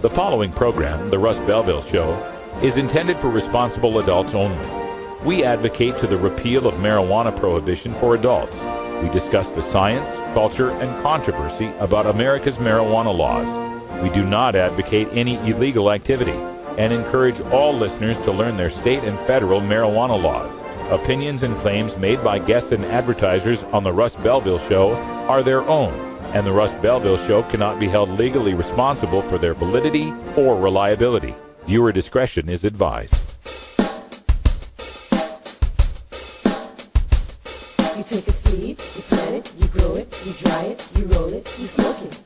The following program, The Russ Belville Show, is intended for responsible adults only. We advocate to the repeal of marijuana prohibition for adults. We discuss the science, culture, and controversy about America's marijuana laws. We do not advocate any illegal activity and encourage all listeners to learn their state and federal marijuana laws. Opinions and claims made by guests and advertisers on The Russ Belville Show are their own, and The Russ Belville Show cannot be held legally responsible for their validity or reliability. Viewer discretion is advised. You take a seed, you plant it, you grow it, you dry it, you roll it, you smoke it.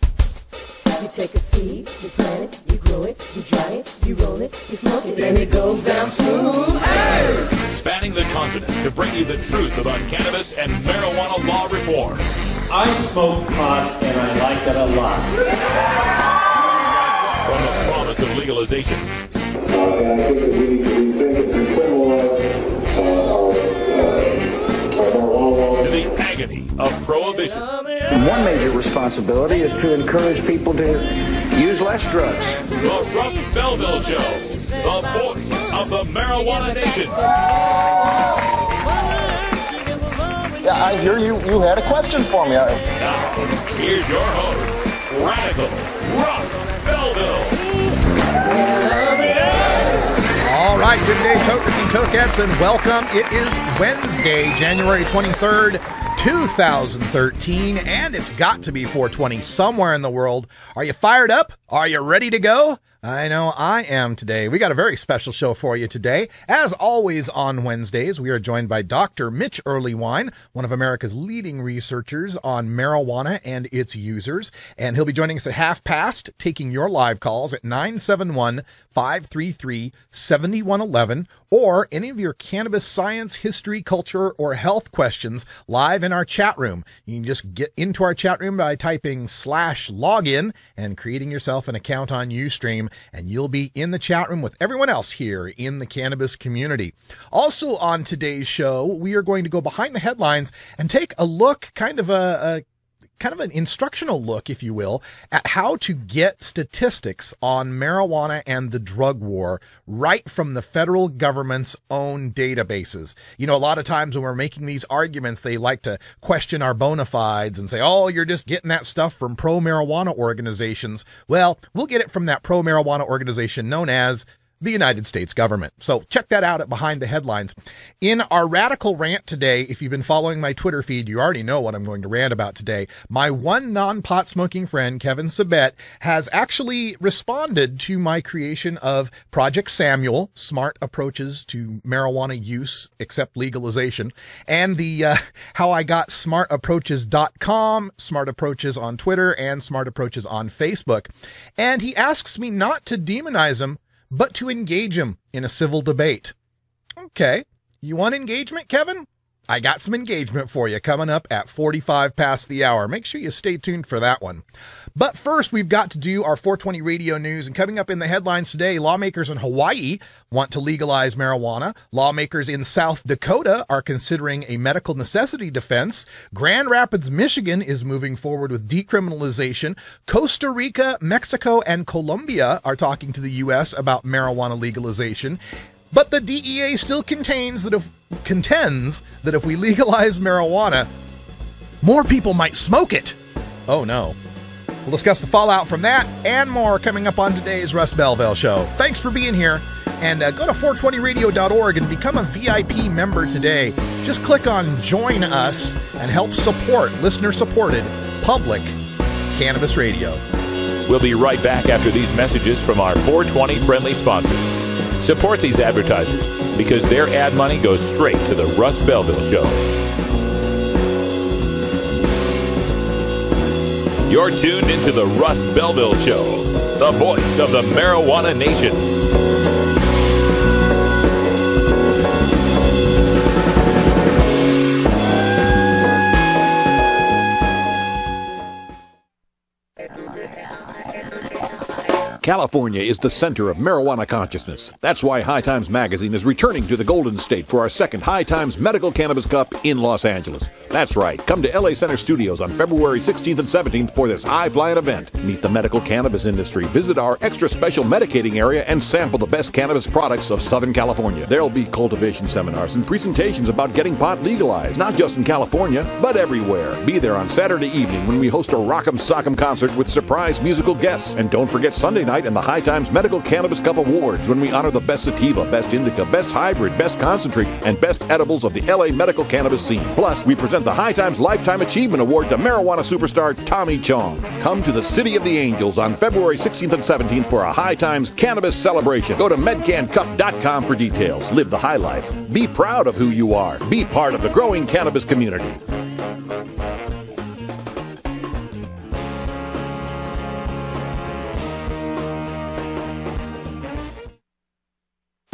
You take a seed, you plant it, you grow it, you dry it, you roll it, you smoke it, and it goes down smooth. Hey! Spanning the continent to bring you the truth about cannabis and marijuana law reform. I smoke pot and I like it a lot. From the promise of legalization. And I think that we think if we criminalize our marijuana laws. To the agony of prohibition. One major responsibility is to encourage people to use less drugs. The Russ Belville Show, the voice of the marijuana nation. Yeah, I hear you had a question for me. Now, here's your host, Radical Russ Belville. All right, good day, tokers and tokettes, and welcome. It is Wednesday, January 23rd, 2013, and it's got to be 420 somewhere in the world. Are you fired up? Are you ready to go? I know I am today. We got a very special show for you today. As always on Wednesdays, we are joined by Dr. Mitch Earlywine, one of America's leading researchers on marijuana and its users. And he'll be joining us at 1:30, taking your live calls at 971-533-7111, or any of your cannabis science, history, culture, or health questions live in our chat room. You can just get into our chat room by typing /login and creating yourself an account on Ustream, and you'll be in the chat room with everyone else here in the cannabis community. Also on today's show, we are going to go behind the headlines and take a look, kind of an instructional look, if you will, at how to get statistics on marijuana and the drug war right from the federal government's own databases. You know, a lot of times when we're making these arguments, they like to question our bona fides and say, oh, you're just getting that stuff from pro-marijuana organizations. Well, we'll get it from that pro-marijuana organization known as the United States government. So check that out at Behind the Headlines. In our radical rant today, if you've been following my Twitter feed, you already know what I'm going to rant about today. My one non-pot smoking friend, Kevin Sabet, has actually responded to my creation of Project Samuel, Smart Approaches to Marijuana Use Except Legalization, and the how I got smartapproaches.com, Smart Approaches on Twitter, and Smart Approaches on Facebook. And he asks me not to demonize him, but to engage him in a civil debate. Okay, you want engagement, Kevin? I got some engagement for you coming up at 45 past the hour. Make sure you stay tuned for that one. But first, we've got to do our 420 radio news. And coming up in the headlines today, lawmakers in Hawaii want to legalize marijuana. Lawmakers in South Dakota are considering a medical necessity defense. Grand Rapids, Michigan is moving forward with decriminalization. Costa Rica, Mexico, and Colombia are talking to the U.S. about marijuana legalization. But the DEA still contends that if we legalize marijuana, more people might smoke it. Oh no. We'll discuss the fallout from that and more coming up on today's Russ Belville Show. Thanks for being here, and go to 420radio.org and become a VIP member today. Just click on Join Us and help support listener-supported public cannabis radio. We'll be right back after these messages from our 420 friendly sponsors. Support these advertisers because their ad money goes straight to the Russ Belville Show. You're tuned into the Russ Belville Show, the voice of the marijuana nation. California is the center of marijuana consciousness. That's why High Times Magazine is returning to the Golden State for our second High Times Medical Cannabis Cup in Los Angeles. That's right. Come to LA Center Studios on February 16th and 17th for this high-flying event. Meet the medical cannabis industry, visit our extra special medicating area, and sample the best cannabis products of Southern California. There'll be cultivation seminars and presentations about getting pot legalized, not just in California, but everywhere. Be there on Saturday evening when we host a Rock'em Sock'em concert with surprise musical guests. And don't forget Sunday night and the High Times Medical Cannabis Cup Awards when we honor the best sativa, best indica, best hybrid, best concentrate, and best edibles of the LA medical cannabis scene. Plus, we present the High Times Lifetime Achievement Award to marijuana superstar Tommy Chong. Come to the City of the Angels on February 16th and 17th for a High Times Cannabis celebration. Go to medcancup.com for details. Live the high life. Be proud of who you are. Be part of the growing cannabis community.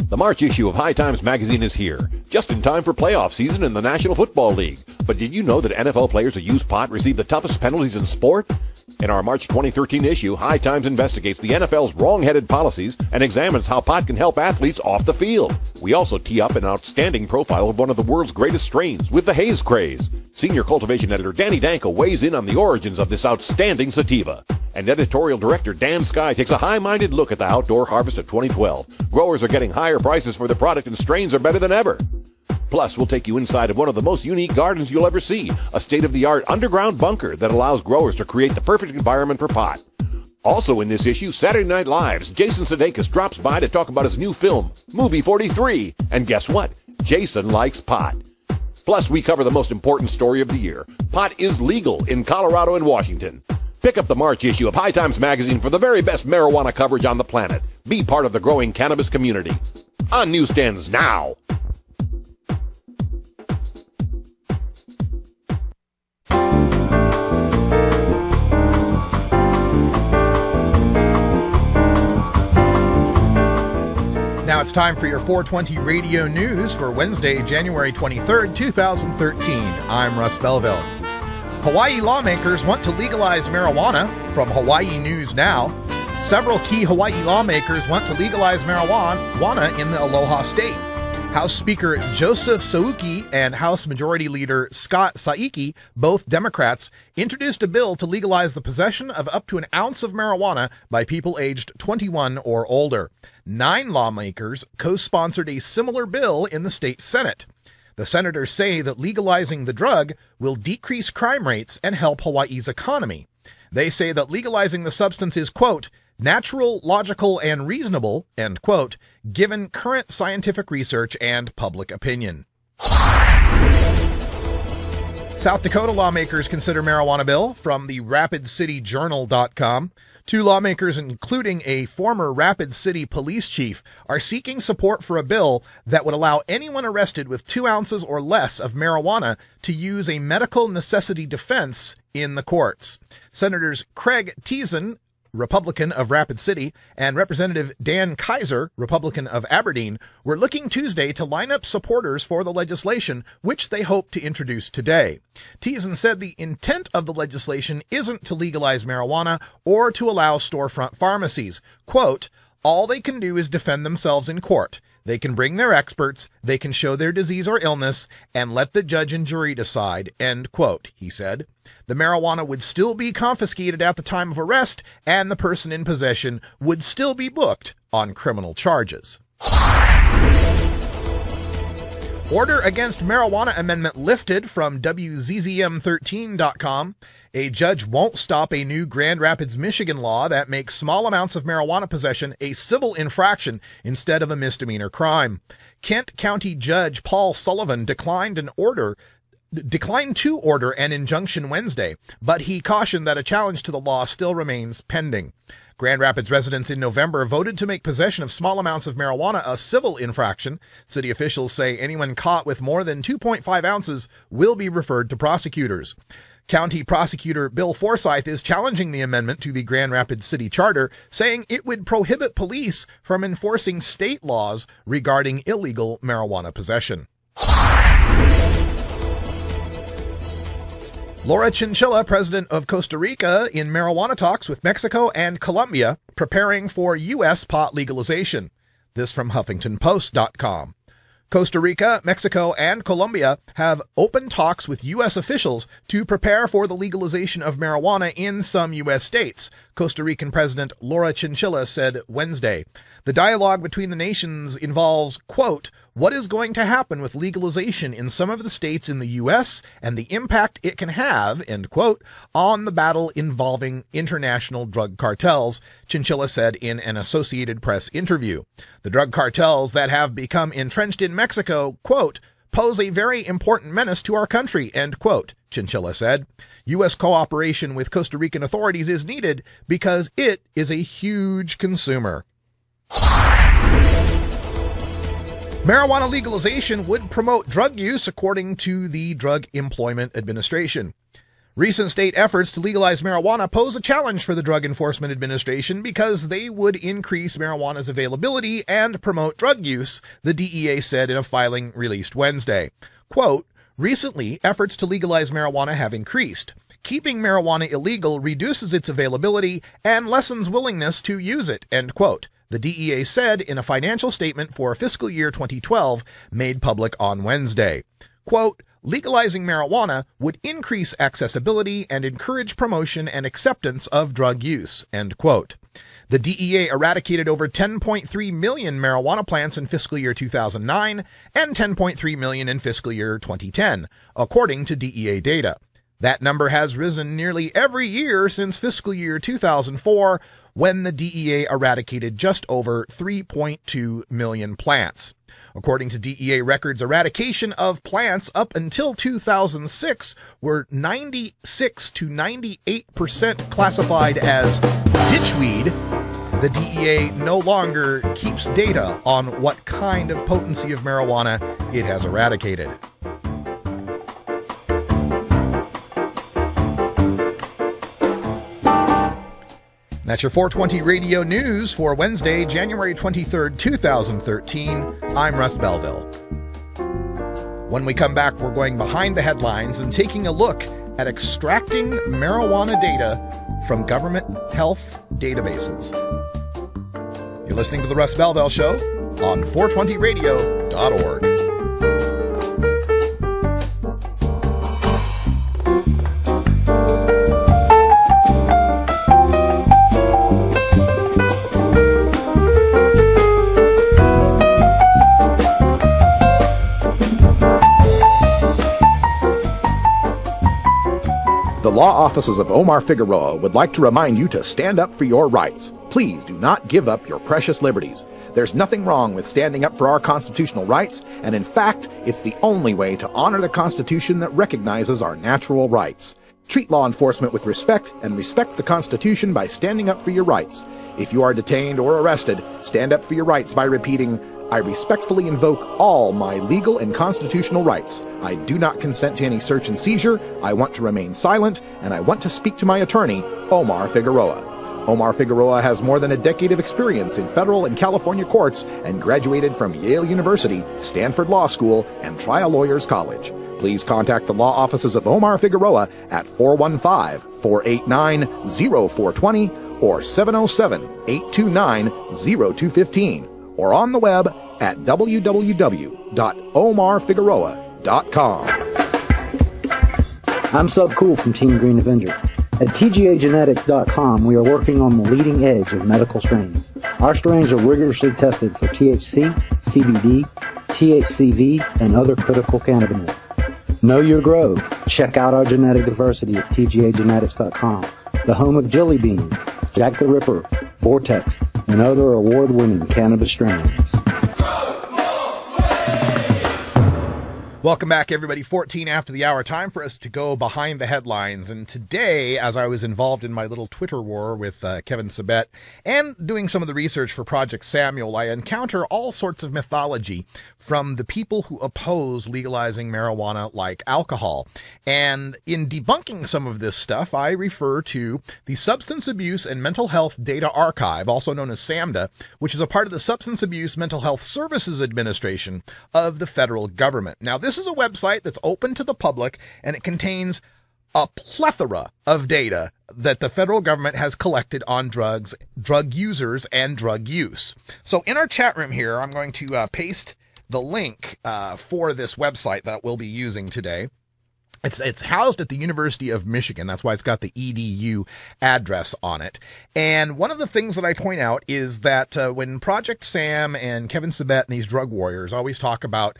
The March issue of High Times Magazine is here, just in time for playoff season in the National Football League. But did you know that NFL players who use pot receive the toughest penalties in sport? In our March 2013 issue, High Times investigates the NFL's wrong-headed policies and examines how pot can help athletes off the field. We also tee up an outstanding profile of one of the world's greatest strains with the haze craze. Senior cultivation editor Danny Danko weighs in on the origins of this outstanding sativa. And editorial director Dan Skye takes a high-minded look at the outdoor harvest of 2012. Growers are getting higher prices for the product and strains are better than ever. Plus, we'll take you inside of one of the most unique gardens you'll ever see, a state-of-the-art underground bunker that allows growers to create the perfect environment for pot. Also in this issue, Saturday Night Live's Jason Sudeikis drops by to talk about his new film, Movie 43. And guess what? Jason likes pot. Plus, we cover the most important story of the year. Pot is legal in Colorado and Washington. Pick up the March issue of High Times Magazine for the very best marijuana coverage on the planet. Be part of the growing cannabis community. On newsstands now. Now it's time for your 420 radio news for Wednesday, January 23rd, 2013. I'm Russ Belville. Hawaii lawmakers want to legalize marijuana. From Hawaii News Now, several key Hawaii lawmakers want to legalize marijuana in the Aloha State. House Speaker Joseph Souki and House Majority Leader Scott Saiki, both Democrats, introduced a bill to legalize the possession of up to an ounce of marijuana by people aged 21 or older. 9 lawmakers co-sponsored a similar bill in the state Senate. The senators say that legalizing the drug will decrease crime rates and help Hawaii's economy. They say that legalizing the substance is, quote, natural, logical, and reasonable, end quote, given current scientific research and public opinion. South Dakota lawmakers consider marijuana bill. From the RapidCityJournal.com. 2 lawmakers, including a former Rapid City police chief, are seeking support for a bill that would allow anyone arrested with 2 ounces or less of marijuana to use a medical necessity defense in the courts. Senators Craig Teason, Republican of Rapid City, and Representative Dan Kaiser, Republican of Aberdeen, were looking Tuesday to line up supporters for the legislation, which they hope to introduce today. Teason said the intent of the legislation isn't to legalize marijuana or to allow storefront pharmacies. Quote, all they can do is defend themselves in court. They can bring their experts, they can show their disease or illness, and let the judge and jury decide, end quote, he said. The marijuana would still be confiscated at the time of arrest, and the person in possession would still be booked on criminal charges. Order against marijuana amendment lifted. From WZZM13.com. A judge won't stop a new Grand Rapids, Michigan law that makes small amounts of marijuana possession a civil infraction instead of a misdemeanor crime. Kent County Judge Paul Sullivan declined to order an injunction Wednesday, but he cautioned that a challenge to the law still remains pending. Grand Rapids residents in November voted to make possession of small amounts of marijuana a civil infraction. City officials say anyone caught with more than 2.5 ounces will be referred to prosecutors. County Prosecutor Bill Forsyth is challenging the amendment to the Grand Rapids City Charter, saying it would prohibit police from enforcing state laws regarding illegal marijuana possession. Laura Chinchilla, president of Costa Rica, in marijuana talks with Mexico and Colombia, preparing for U.S. pot legalization. This from HuffingtonPost.com. Costa Rica, Mexico, and Colombia have open talks with U.S. officials to prepare for the legalization of marijuana in some U.S. states, Costa Rican President Laura Chinchilla said Wednesday. The dialogue between the nations involves, quote, what is going to happen with legalization in some of the states in the U.S. and the impact it can have, end quote, on the battle involving international drug cartels, Chinchilla said in an Associated Press interview. The drug cartels that have become entrenched in Mexico, quote, pose a very important menace to our country, end quote, Chinchilla said. U.S. cooperation with Costa Rican authorities is needed because it is a huge consumer. Marijuana legalization would promote drug use, according to the Drug Employment Administration. Recent state efforts to legalize marijuana pose a challenge for the Drug Enforcement Administration because they would increase marijuana's availability and promote drug use, the DEA said in a filing released Wednesday. Quote, recently, efforts to legalize marijuana have increased. Keeping marijuana illegal reduces its availability and lessens willingness to use it, end quote, the DEA said in a financial statement for fiscal year 2012 made public on Wednesday. Quote, legalizing marijuana would increase accessibility and encourage promotion and acceptance of drug use, end quote. The DEA eradicated over 10.3 million marijuana plants in fiscal year 2009 and 10.3 million in fiscal year 2010, according to DEA data. That number has risen nearly every year since fiscal year 2004, when the DEA eradicated just over 3.2 million plants. According to DEA records, eradication of plants up until 2006 were 96 to 98% classified as ditchweed. The DEA no longer keeps data on what kind of potency of marijuana it has eradicated. That's your 420 Radio News for Wednesday, January 23rd, 2013. I'm Russ Belville. When we come back, we're going behind the headlines and taking a look at extracting marijuana data from government health databases. You're listening to The Russ Belville Show on 420radio.org. The law offices of Omar Figueroa would like to remind you to stand up for your rights. Please do not give up your precious liberties. There's nothing wrong with standing up for our constitutional rights, and in fact, it's the only way to honor the Constitution that recognizes our natural rights. Treat law enforcement with respect and respect the Constitution by standing up for your rights. If you are detained or arrested, stand up for your rights by repeating, I respectfully invoke all my legal and constitutional rights. I do not consent to any search and seizure. I want to remain silent, and I want to speak to my attorney, Omar Figueroa. Omar Figueroa has more than a decade of experience in federal and California courts and graduated from Yale University, Stanford Law School, and Trial Lawyers College. Please contact the law offices of Omar Figueroa at 415-489-0420 or 707-829-0215. Or on the web at www.omarfigueroa.com. I'm Sub Cool from Team Green Avenger. At TGAgenetics.com, we are working on the leading edge of medical strains. Our strains are rigorously tested for THC, CBD, THCV, and other critical cannabinoids. Know your grow. Check out our genetic diversity at TGAgenetics.com, the home of Jelly Bean, Jack the Ripper, Vortex, and other award-winning cannabis strains. Welcome back, everybody. 14 after the hour. Time for us to go behind the headlines. And today, as I was involved in my little Twitter war with Kevin Sabet and doing some of the research for Project Samuel, I encounter all sorts of mythology from the people who oppose legalizing marijuana like alcohol. And in debunking some of this stuff, I refer to the Substance Abuse and Mental Health Data Archive, also known as SAMDA, which is a part of the Substance Abuse Mental Health Services Administration of the federal government. Now, this is a website that's open to the public, and it contains a plethora of data that the federal government has collected on drugs, drug users, and drug use. So in our chat room here, I'm going to paste the link for this website that we'll be using today. It's housed at the University of Michigan. That's why it's got the EDU address on it. And one of the things that I point out is that when Project Sam and Kevin Sabet and these drug warriors always talk about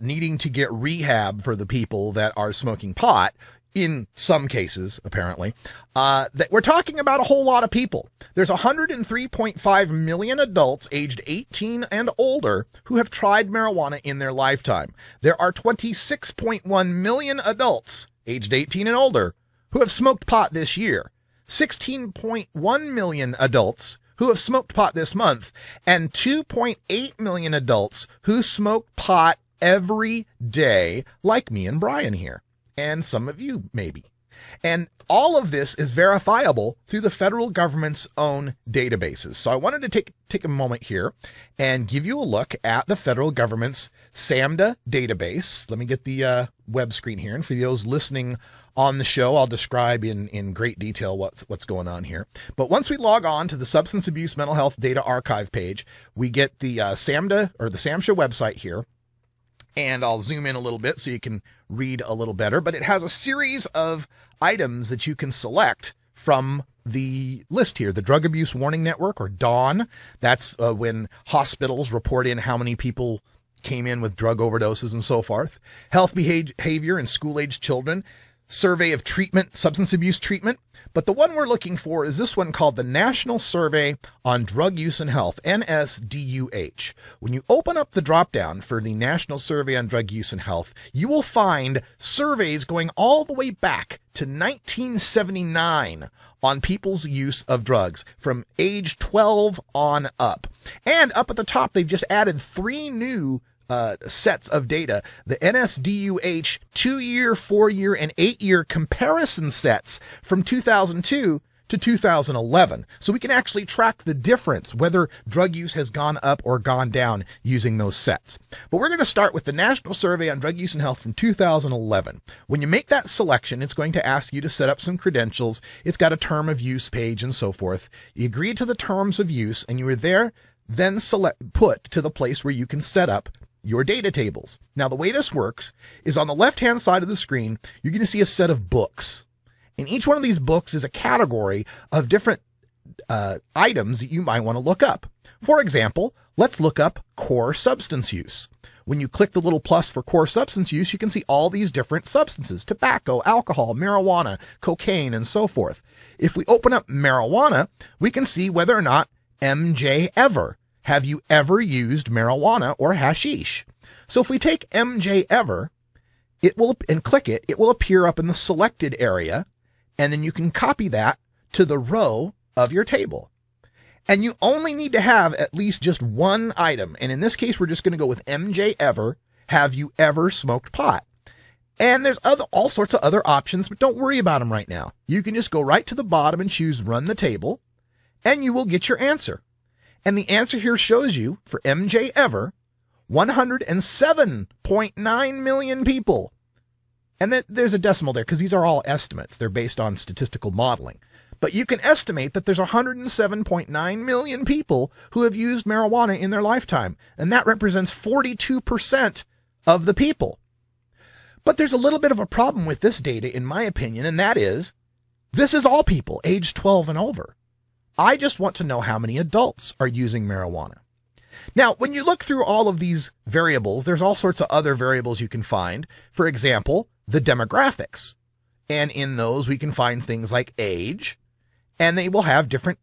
needing to get rehab for the people that are smoking pot, in some cases, apparently, that we're talking about a whole lot of people. There's 103.5 million adults aged 18 and older who have tried marijuana in their lifetime. There are 26.1 million adults aged 18 and older who have smoked pot this year, 16.1 million adults who have smoked pot this month, and 2.8 million adults who smoke pot every day, like me and Brian here. And some of you, maybe. And all of this is verifiable through the federal government's own databases. So I wanted to take a moment here and give you a look at the federal government's SAMHSA database. Let me get the web screen here. And for those listening on the show, I'll describe in great detail what's going on here. But once we log on to the Substance Abuse Mental Health Data Archive page, we get the SAMHSA or the SAMHSA website here. And I'll zoom in a little bit so you can read a little better. But it has a series of items that you can select from the list here. The Drug Abuse Warning Network, or DAWN. That's when hospitals report in how many people came in with drug overdoses and so forth. Health behavior in school-aged children. Survey of treatment, substance abuse treatment. But the one we're looking for is this one called the National Survey on Drug Use and Health, NSDUH. When you open up the dropdown for the National Survey on Drug Use and Health, you will find surveys going all the way back to 1979 on people's use of drugs from age 12 on up. And up at the top, they've just added 3 new sets of data, the NSDUH 2-year, 4-year, and 8-year comparison sets from 2002 to 2011. So we can actually track the difference, whether drug use has gone up or gone down using those sets. But we're going to start with the National Survey on Drug Use and Health from 2011. When you make that selection, it's going to ask you to set up some credentials. It's got a term of use page and so forth. You agree to the terms of use, and you are there then put to the place where you can set up your data tables. Now, the way this works is on the left-hand side of the screen, you're going to see a set of books. And each one of these books is a category of different items that you might want to look up. For example, let's look up core substance use. When you click the little plus for core substance use, you can see all these different substances: tobacco, alcohol, marijuana, cocaine, and so forth. If we open up marijuana, we can see whether or not MJ ever. Have you ever used marijuana or hashish? So if we take MJ ever, and click it, it will appear up in the selected area, and then you can copy that to the row of your table. And you only need to have at least just one item. And in this case, we're just going to go with MJ ever. Have you ever smoked pot? And there's all sorts of other options, but don't worry about them right now. You can just go right to the bottom and choose Run the Table, and you will get your answer. And the answer here shows you, for MJ ever, 107.9 million people. And there's a decimal there because these are all estimates. They're based on statistical modeling. But you can estimate that there's 107.9 million people who have used marijuana in their lifetime. And that represents 42% of the people. But there's a little bit of a problem with this data, in my opinion, and that is, this is all people aged 12 and over. I just want to know how many adults are using marijuana. Now, when you look through all of these variables, there's all sorts of other variables you can find. For example, the demographics. And in those, we can find things like age, and they will have different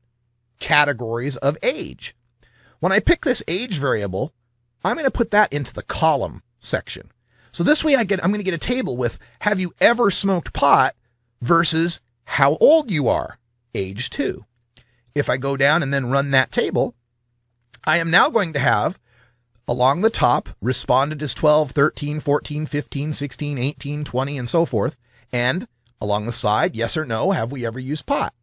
categories of age. When I pick this age variable, I'm going to put that into the column section. So this way I'm going to get a table with have you ever smoked pot versus how old you are, age 2. If I go down and then run that table, I am now going to have, along the top, responded as 12, 13, 14, 15, 16, 18, 20, and so forth. And along the side, yes or no, have we ever used pot?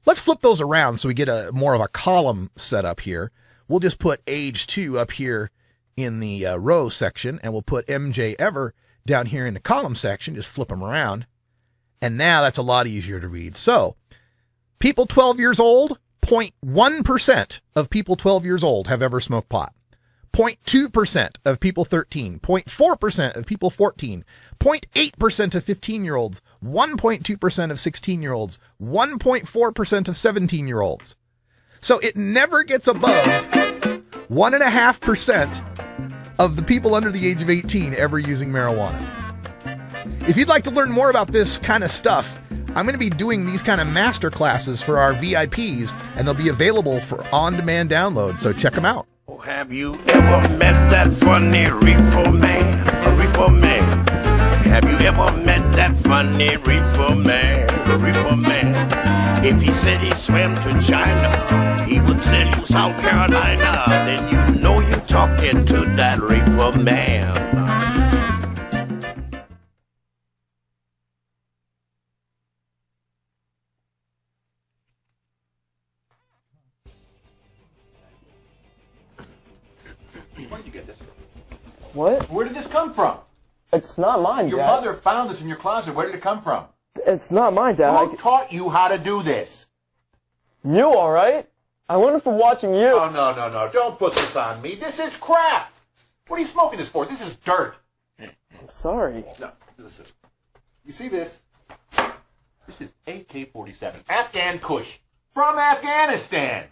Let's flip those around so we get more of a column set up here. We'll just put age 2 up here in the row section, and we'll put MJ ever down here in the column section. Just flip them around. And now that's a lot easier to read. So, people 12 years old, 0.1% of people 12 years old have ever smoked pot. 0.2% of people 13, 0.4% of people 14, 0.8% of 15-year-olds, 1.2% of 16-year-olds, 1.4% of 17-year-olds. So it never gets above 1.5% of the people under the age of 18 ever using marijuana. If you'd like to learn more about this kind of stuff, I'm going to be doing these kind of master classes for our VIPs, and they'll be available for on-demand download, so check them out. Have you ever met that funny reefer man? A reefer man. Have you ever met that funny reefer man? A reefer man. If he said he swam to China, he would sell you South Carolina. Then you know you're talking to that reefer man. Where did you get this? What? Where did this come from? It's not mine, Your Dad. mother found this in your closet. Where did it come from? It's not mine, Dad. Who taught you how to do this? You, all right? I learned from watching you. Oh, no. Don't put this on me. This is crap. What are you smoking this for? This is dirt. I'm sorry. No, listen. You see this? This is AK-47. Afghan Kush. From Afghanistan.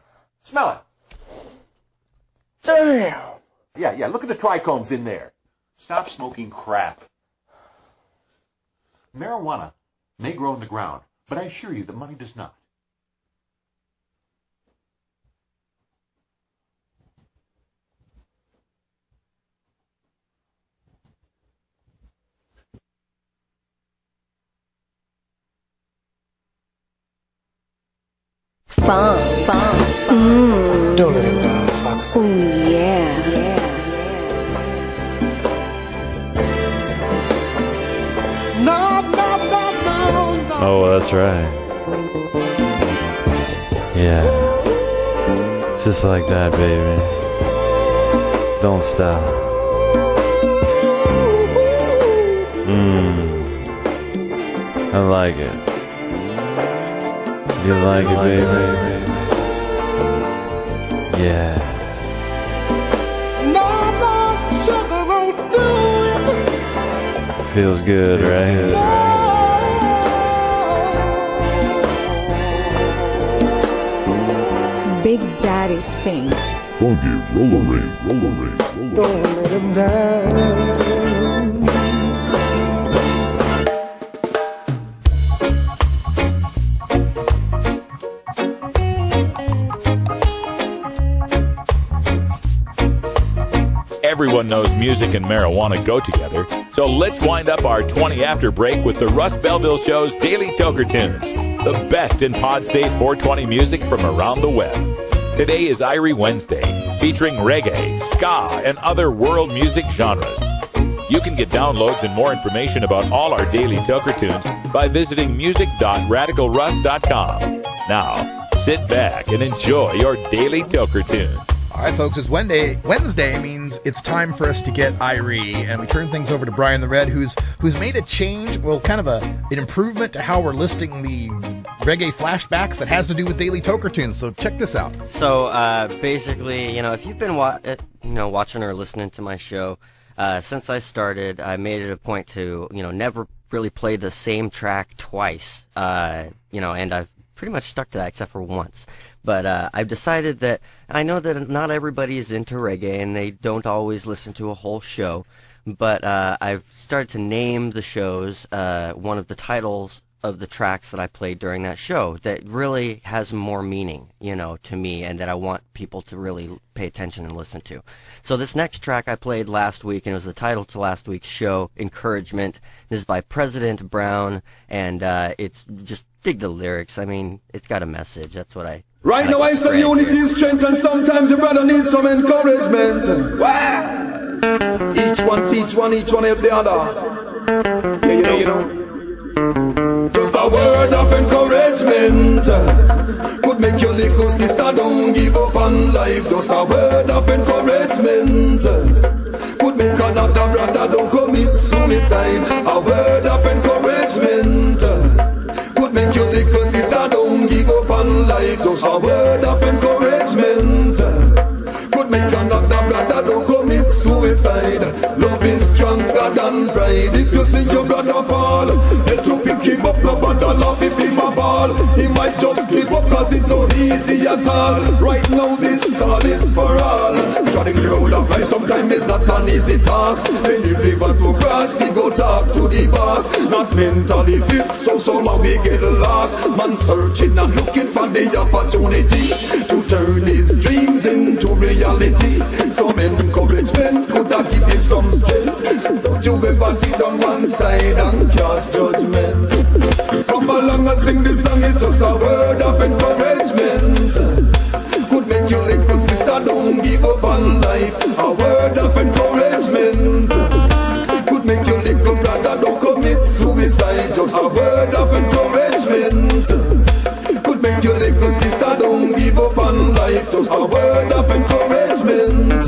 Smell it. Damn. Yeah, look at the trichomes in there. Stop smoking crap. Marijuana may grow in the ground, but I assure you the money does not. Don't let him down, Fox. Oh, yeah. No. Oh, that's right. Yeah. Just like that, baby. Don't stop. I like it. You like it, baby? Yeah. No, sugar won't do it. Feels good, right? Big Daddy thinks. Funky roller. Don't let him down. Everyone knows music and marijuana go together, so let's wind up our 20 after break with the Russ Belville Show's Daily Toker Tunes, the best in pod-safe 420 music from around the web. Today is Irie Wednesday, featuring reggae, ska, and other world music genres. You can get downloads and more information about all our Daily Toker Tunes by visiting music.radicalruss.com. Now, sit back and enjoy your Daily Toker Tunes. All right, folks, it's Wednesday means it's time for us to get Irie, and we turn things over to Brian the Red, who's made a change, well, kind of an improvement to how we're listing the reggae flashbacks that has to do with Daily Toker Tunes. So check this out. So basically, if you've been watching or listening to my show since I started, I made it a point to never really play the same track twice. And I've pretty much stuck to that except for once. But I've decided that I know that not everybody is into reggae and they don't always listen to a whole show. But I've started to name the shows one of the titles of the tracks that I played during that show that really has more meaning, to me, and that I want people to really pay attention and listen to. So this next track I played last week, and it was the title to last week's show, Encouragement. This is by President Brown, and it's just dig the lyrics. I mean, it's got a message. That's what I... Right now I say unity, strength, and sometimes your brother needs some encouragement. Wow! Each one help the other. Yeah, you know. Just a word of encouragement could make your little sister don't give up on life. Just a word of encouragement could make another brother don't commit suicide. A word of encouragement on life. Just a word of encouragement could make another brother don't commit suicide. Love is stronger than pride. If you see your brother fall, help to pick him up, no bother laugh if him a ball. He might just give up cause it's no easy at all. Right now this call is for all. Treading the road of life sometimes is not an easy task. Many rivers to cross, we go talk to the boss. Not mentally fit, so somehow we get lost. Man searching and looking for the opportunity to turn his dreams into reality. Some encouragement could have give him some strength. Don't you ever sit down one side and cast judgment. Come along and sing this song, it's just a word of encouragement. Could make your little sister don't give up on life. A word of encouragement could make your little brother don't commit suicide. Just a word of encouragement could make your little sister don't give up on life. Just a word of encouragement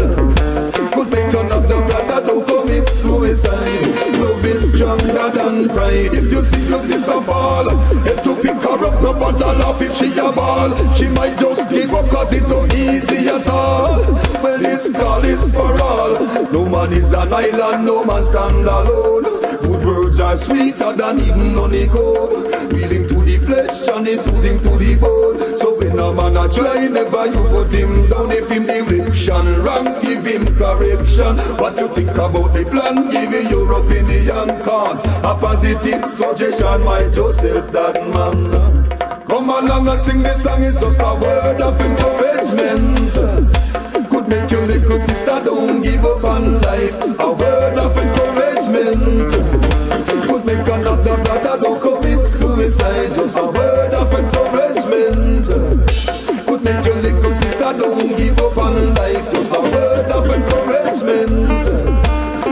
could make another brother don't commit suicide. Love is stronger than pride. If you see your sister fall, help to pick her up, no bother laugh if she a ball. She might just give up cause it's no easy at all. Well, this call is for all. No man is an island, no man stand alone. Good words are sweeter than even honey gold. Healing to the flesh and is soothing to the bone. So when a man a try, never you put him down. If him direction wrong, give him correction. What you think about the plan? Give your opinion. Cause a positive suggestion might just help that man. Come along and sing this song, it's just a word of encouragement. Could make your little sister don't give up on life. A word of encouragement could make another brother don't commit suicide. Just a word of encouragement could make your little sister don't give up on life. Just a word of encouragement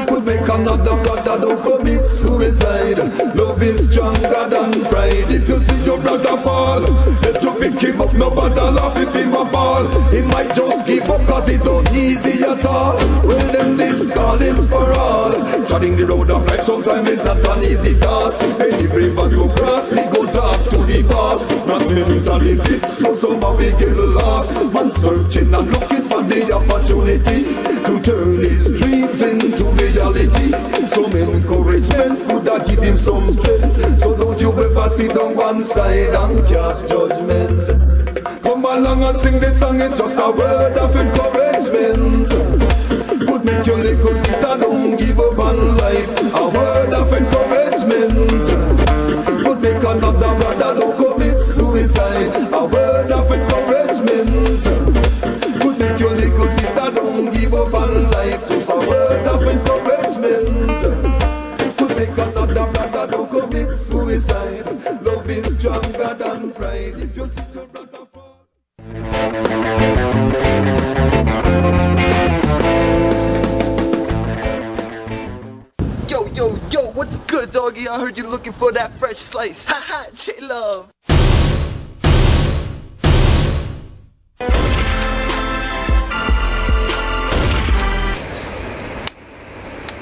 could make another brother don't commit suicide. Love is stronger than pride. If you see your brother fall, help to pick him up, no bother laugh if him a ball. He might just give up cause it's not easy at all. Well then this call is for all. Treading the road of life sometimes is not an easy task. Any rivers to cross, we go talk to the boss. Not mentally fit, so somehow we get lost. Man searching and looking for the opportunity to turn his dreams into reality. Some encouragement could have give him some strength. So don't you ever sit down one side and cast judgment. Come along and sing this song, it's just a word of encouragement. Could make your little sister don't give up on life. A word of encouragement could make another brother don't commit suicide. A word of encouragement could make your little sister don't give up on life. Just a word of encouragement could make another brother don't commit suicide. Love is stronger than pride. If you see your brother fall. Yo, what's good, doggy? I heard you looking for that fresh slice. Haha, J-Love.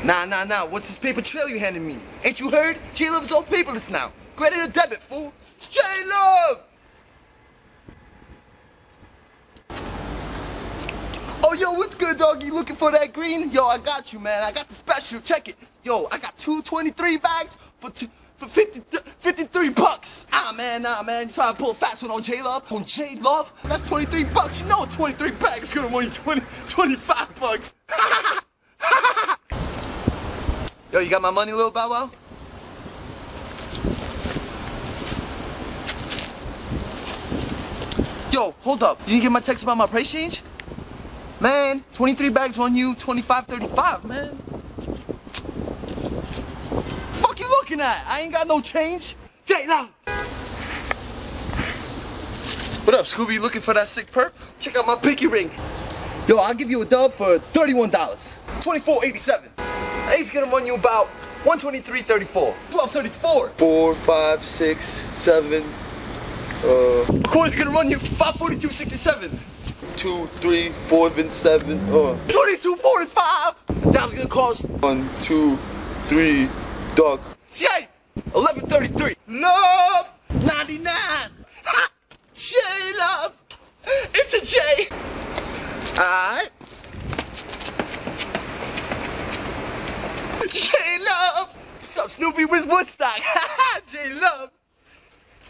Nah, what's this paper trail you handed me? Ain't you heard? J-Love is all paperless now. Credit or debit, fool. J-Love! Oh, yo, what's good, doggy? Looking for that green? Yo, I got you, man. I got the special. Check it. Yo, I got 223 bags for 53 bucks. Nah, man. You trying to pull a fast one on J-Love? On J-Love? That's 23 bucks. You know 23 bags is gonna want you 25 bucks. Yo, you got my money, little Bow Wow? Yo, hold up. You didn't get my text about my price change? Man, 23 bags on you, 25.35, man. Fuck you looking at? I ain't got no change. J-Lo. What up, Scooby? You looking for that sick perp? Check out my pinky ring. Yo, I'll give you a dub for $31. $24.87. Ace gonna run you about $123.34. $12.34. 4, 5, 6, 7. A quarter's gonna run you $542.67. 2, 3, 4, and 7. $22.45. Dime's gonna cost 1, 2, 3, dog. Jay. $11.33. Love. 99. Ha. Shit. It's a J. Alright. J-Love. Sup, Snoopy, where's Woodstock? J-Love.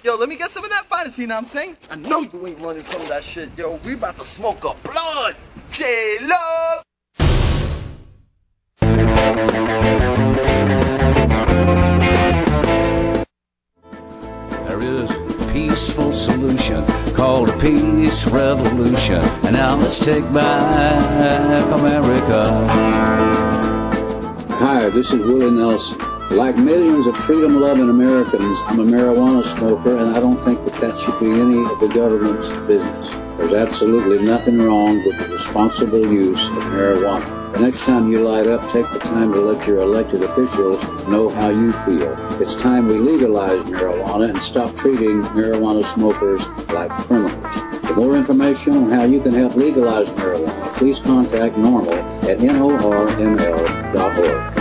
Yo, let me get some of that finest, you know what I'm saying? I know you ain't running from that shit. Yo, we about to smoke a blood. J-Love. There is a peaceful solution called a peace revolution. And now let's take back America. Hi, this is Willie Nelson. Like millions of freedom-loving Americans, I'm a marijuana smoker, and I don't think that should be any of the government's business. There's absolutely nothing wrong with the responsible use of marijuana. The next time you light up, take the time to let your elected officials know how you feel. It's time we legalize marijuana and stop treating marijuana smokers like criminals. For more information on how you can help legalize marijuana, please contact NORML at norml.org.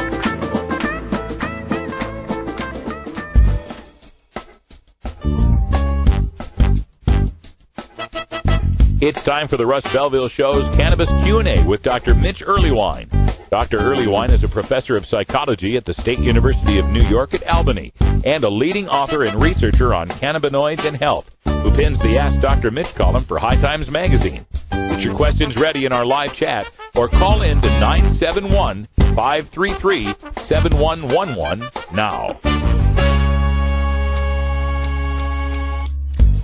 It's time for the Russ Belville Show's Cannabis Q&A with Dr. Mitch Earlywine. Dr. Earlywine is a professor of psychology at the State University of New York at Albany and a leading author and researcher on cannabinoids and health, who pins the Ask Dr. Mitch column for High Times Magazine. Get your questions ready in our live chat or call in to 971-533-7111 now.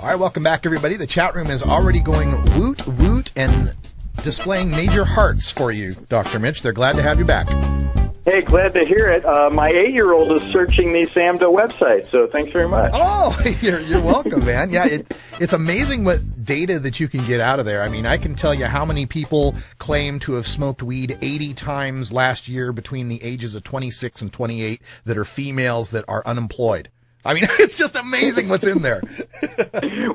All right, welcome back, everybody. The chat room is already going woot, woot, and displaying major hearts for you, Dr. Mitch. They're glad to have you back. Hey, glad to hear it. My 8-year-old is searching the SAMHSA website, so thanks very much. Oh, you're welcome, man. Yeah, it's amazing what data that you can get out of there. I mean, I can tell you how many people claim to have smoked weed 80 times last year between the ages of 26 and 28 that are females that are unemployed. I mean, it's just amazing what's in there.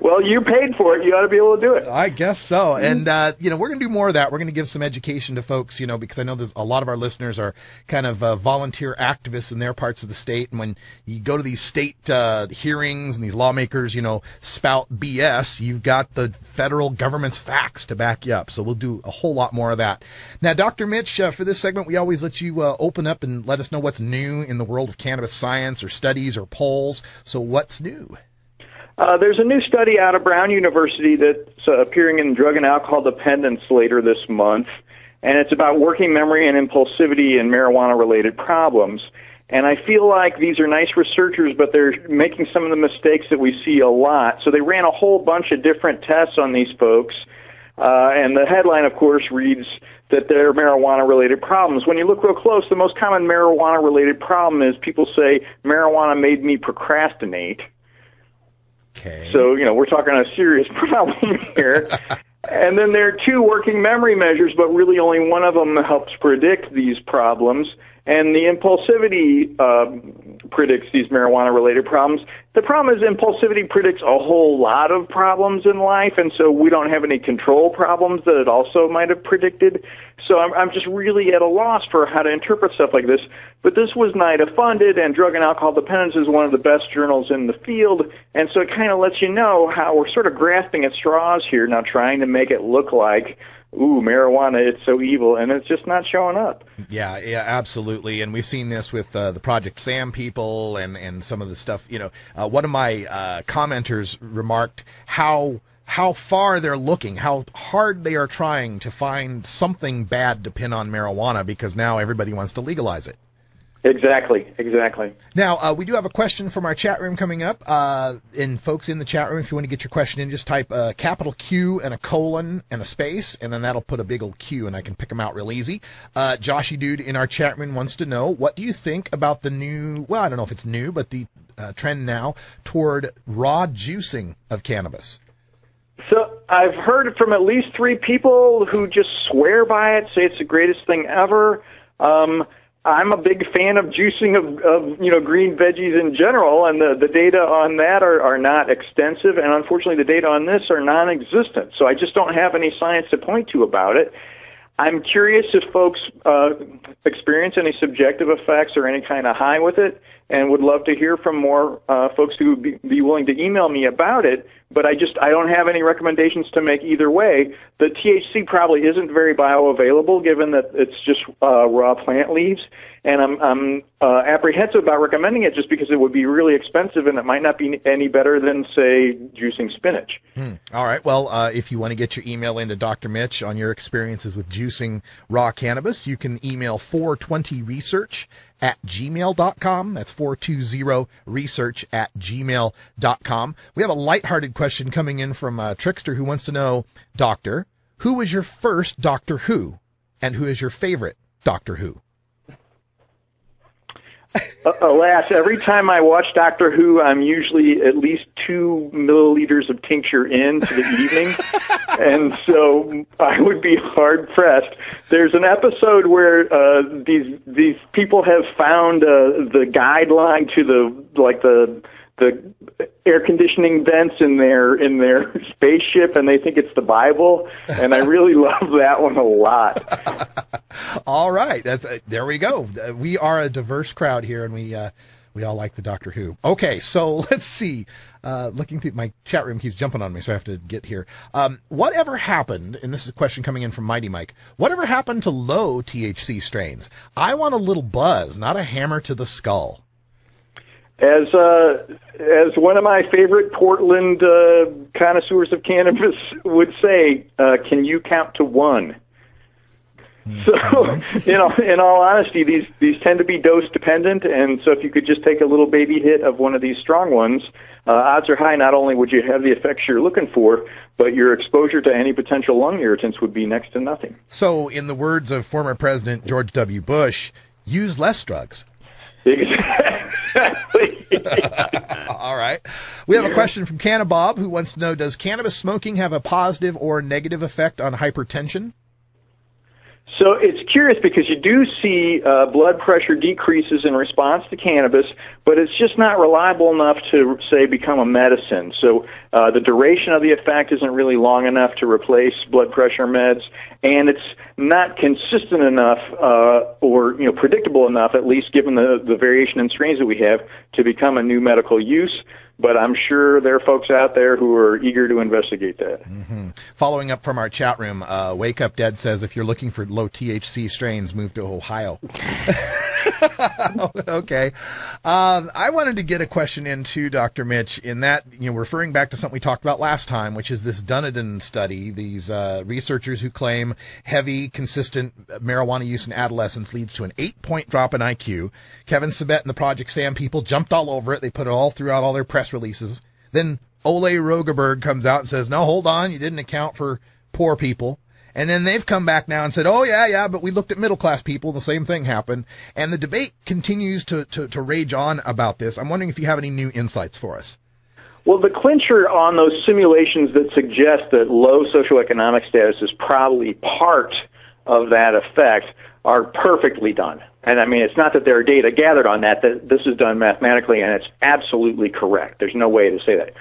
Well, you paid for it. You ought to be able to do it. I guess so. And, we're going to do more of that. We're going to give some education to folks, because I know there's a lot of our listeners are kind of volunteer activists in their parts of the state. And when you go to these state hearings and these lawmakers, spout BS, you've got the federal government's facts to back you up. So we'll do a whole lot more of that. Now, Dr. Mitch, for this segment, we always let you open up and let us know what's new in the world of cannabis science or studies or polls. So what's new? There's a new study out of Brown University that's appearing in Drug and Alcohol Dependence later this month, and it's about working memory and impulsivity and marijuana-related problems. And I feel like these are nice researchers, but they're making some of the mistakes that we see a lot. So they ran a whole bunch of different tests on these folks, and the headline, of course, reads that they're marijuana-related problems. When you look real close, the most common marijuana-related problem is people say, marijuana made me procrastinate. Okay. So, we're talking a serious problem here. And then there are 2 working memory measures, but really only one of them helps predict these problems. And the impulsivity predicts these marijuana-related problems. The problem is impulsivity predicts a whole lot of problems in life, and so we don't have any control problems that it also might have predicted. So I'm just really at a loss for how to interpret stuff like this. But this was NIDA funded, and Drug and Alcohol Dependence is one of the best journals in the field, and so it kind of lets you know how we're sort of grasping at straws here, now trying to make it look like, ooh, marijuana, it's so evil, and it's just not showing up. Yeah, absolutely. And we've seen this with the Project Sam people and some of the stuff. One of my commenters remarked how far they're looking, how hard they are trying to find something bad to pin on marijuana because now everybody wants to legalize it. Exactly. Now, we do have a question from our chat room coming up. And folks in the chat room, if you want to get your question in, just type a capital Q and a colon and a space, and then that'll put a big old Q, and I can pick them out real easy. Joshy Dude in our chat room wants to know, what do you think about the new, well, I don't know if it's new, but the trend now toward raw juicing of cannabis? So I've heard from at least 3 people who just swear by it, say it's the greatest thing ever. I'm a big fan of juicing of green veggies in general, and the data on that are not extensive, and unfortunately the data on this are non-existent. So I just don't have any science to point to about it. I'm curious if folks experience any subjective effects or any kind of high with it. and would love to hear from more folks who would be willing to email me about it. But I don't have any recommendations to make either way. The THC probably isn't very bioavailable, given that it's just raw plant leaves, and I'm apprehensive about recommending it just because it would be really expensive and it might not be any better than, say, juicing spinach. All right. Well, if you want to get your email into Dr. Mitch on your experiences with juicing raw cannabis, you can email 420research@gmail.com. That's 420research@gmail.com. We have a lighthearted question coming in from Trickster who wants to know, Doctor, who was your first Doctor Who, and who is your favorite Doctor Who? Alas, every time I watch Doctor Who, I'm usually at least 2 milliliters of tincture into the evening, and so I would be hard pressed. There's an episode where these people have found the guideline to the air conditioning vents in their spaceship, and they think it's the Bible, and I really love that one a lot. All right, there we go. We are a diverse crowd here, and we all like the Doctor Who. Okay, so let's see. Looking through my chat room keeps jumping on me, so I have to get here. Whatever happened, and this is a question coming in from Mighty Mike, whatever happened to low THC strains? I want a little buzz, not a hammer to the skull. As one of my favorite Portland connoisseurs of cannabis would say, can you count to 1? So, in all honesty, these tend to be dose dependent, and so if you could just take a little baby hit of one of these strong ones, odds are high not only would you have the effects you're looking for, but your exposure to any potential lung irritants would be next to nothing. So, in the words of former President George W. Bush, use less drugs. Exactly. All right. We have a question from Cannabob who wants to know, does cannabis smoking have a positive or negative effect on hypertension? So it's curious because you do see blood pressure decreases in response to cannabis, but it's just not reliable enough to, say, become a medicine. So the duration of the effect isn't really long enough to replace blood pressure meds, and it's not consistent enough or predictable enough, at least given the variation in strains that we have, to become a new medical use. But I'm sure there are folks out there who are eager to investigate that. Mm-hmm. Following up from our chat room, Wake Up Dead says, if you're looking for low THC strains, move to Ohio. Okay. I wanted to get a question in too, Dr. Mitch, in that, referring back to something we talked about last time, which is this Dunedin study, these researchers who claim heavy, consistent marijuana use in adolescence leads to an 8-point drop in IQ. Kevin Sabet and the Project Sam people jumped all over it. They put it all throughout all their press releases. Then Ole Rogeberg comes out and says, no, hold on, you didn't account for poor people. And then they've come back now and said, oh, yeah, but we looked at middle-class people, and the same thing happened. And the debate continues to rage on about this. I'm wondering if you have any new insights for us. Well, the clincher on those simulations that suggest that low socioeconomic status is probably part of that effect are perfectly done. And I mean, it's not that there are data gathered on that this is done mathematically, and it's absolutely correct. There's no way to say that.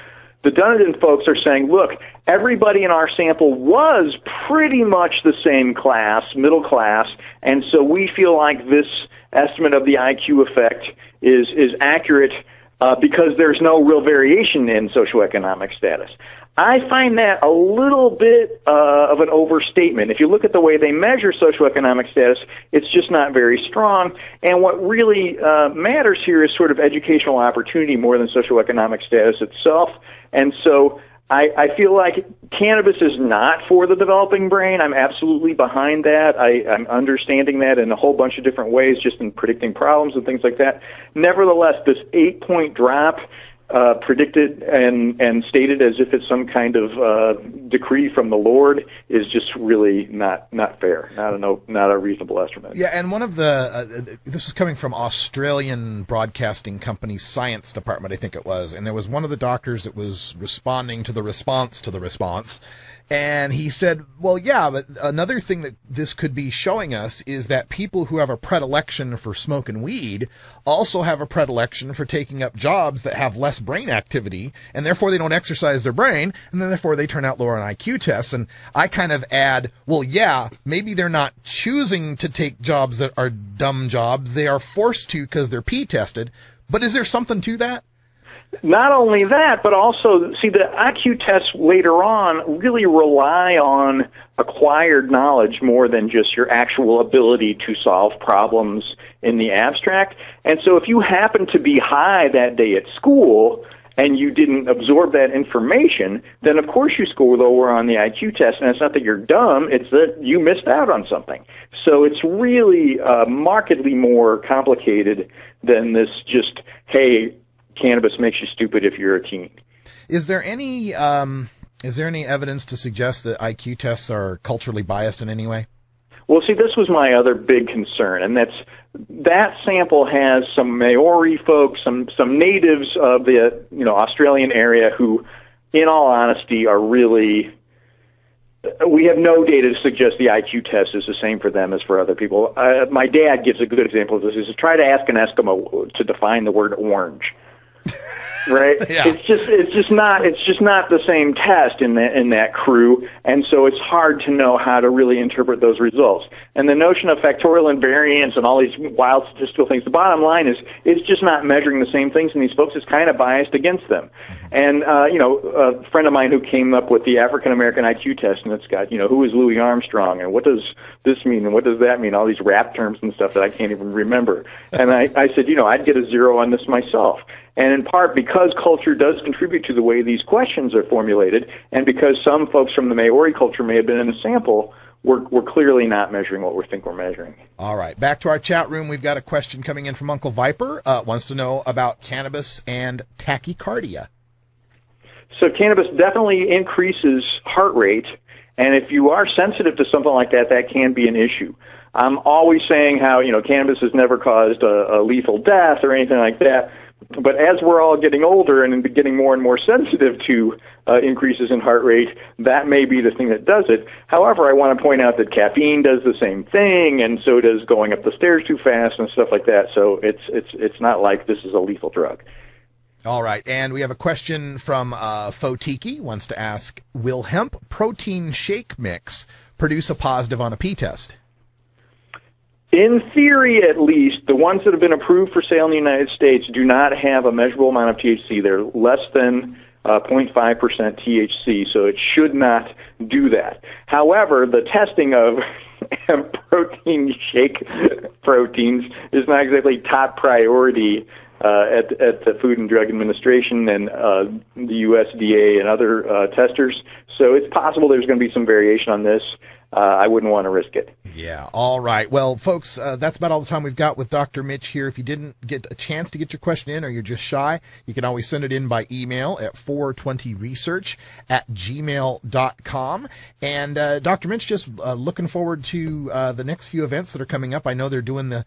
The Dunedin folks are saying, look, everybody in our sample was pretty much the same class, middle class, and so we feel like this estimate of the IQ effect is accurate because there's no real variation in socioeconomic status. I find that a little bit of an overstatement. If you look at the way they measure socioeconomic status, it's just not very strong. And what really matters here is sort of educational opportunity more than socioeconomic status itself. And so I feel like cannabis is not for the developing brain. I'm absolutely behind that. I'm understanding that in a whole bunch of different ways, just in predicting problems and things like that. Nevertheless, this 8-point drop predicted and stated as if it's some kind of decree from the Lord is just really not fair, not a reasonable estimate. Yeah, and one of the this is coming from Australian Broadcasting Company's science department, I think it was, and there was one of the doctors that was responding to the response. And he said, well, yeah, but another thing that this could be showing us is that people who have a predilection for smoking weed also have a predilection for taking up jobs that have less brain activity, and therefore they don't exercise their brain, and then therefore they turn out lower on IQ tests. And I kind of add, well, yeah, maybe they're not choosing to take jobs that are dumb jobs. They are forced to because they're P-tested. But is there something to that? Not only that, but also, see, the IQ tests later on really rely on acquired knowledge more than just your actual ability to solve problems in the abstract. And so if you happen to be high that day at school and you didn't absorb that information, then of course you score lower on the IQ test. And it's not that you're dumb, it's that you missed out on something. So it's really markedly more complicated than this just, hey, cannabis makes you stupid if you're a teen. Is there any evidence to suggest that IQ tests are culturally biased in any way? Well, see, this was my other big concern, and that sample has some Maori folks, some natives of the Australian area who, in all honesty, are really. We have no data to suggest the IQ test is the same for them as for other people. My dad gives a good example of this. Is to try to ask an Eskimo to define the word orange. Right? Yeah. It's just not the same test in that crew, and so it's hard to know how to really interpret those results. And the notion of factorial invariance and all these wild statistical things, the bottom line is it's just not measuring the same things, and these folks is kind of biased against them. And a friend of mine who came up with the African American IQ test, and it's got who is Louis Armstrong and what does this mean and what does that mean, all these rap terms and stuff that I can't even remember. And I said, I'd get a 0 on this myself. And in part because culture does contribute to the way these questions are formulated, and because some folks from the Maori culture may have been in the sample, we're clearly not measuring what we think we're measuring. All right, back to our chat room. We've got a question coming in from Uncle Viper. Wants to know about cannabis and tachycardia. So cannabis definitely increases heart rate, and if you are sensitive to something like that, that can be an issue. I'm always saying how, cannabis has never caused a lethal death or anything like that. But as we're all getting older and getting more and more sensitive to increases in heart rate, that may be the thing that does it. However, I want to point out that caffeine does the same thing, and so does going up the stairs too fast and stuff like that. So it's not like this is a lethal drug. All right, and we have a question from Fotiki, wants to ask, will hemp protein shake mix produce a positive on a P-test? In theory, at least, the ones that have been approved for sale in the United States do not have a measurable amount of THC. They're less than 0.5% THC, so it should not do that. However, the testing of protein shake proteins is not exactly top priority at the Food and Drug Administration and the USDA and other testers. So it's possible there's going to be some variation on this. I wouldn't want to risk it. Yeah, all right. Well, folks, that's about all the time we've got with Dr. Mitch here. If you didn't get a chance to get your question in or you're just shy, you can always send it in by email at 420research@gmail.com. And Dr. Mitch, just looking forward to the next few events that are coming up. I know they're doing the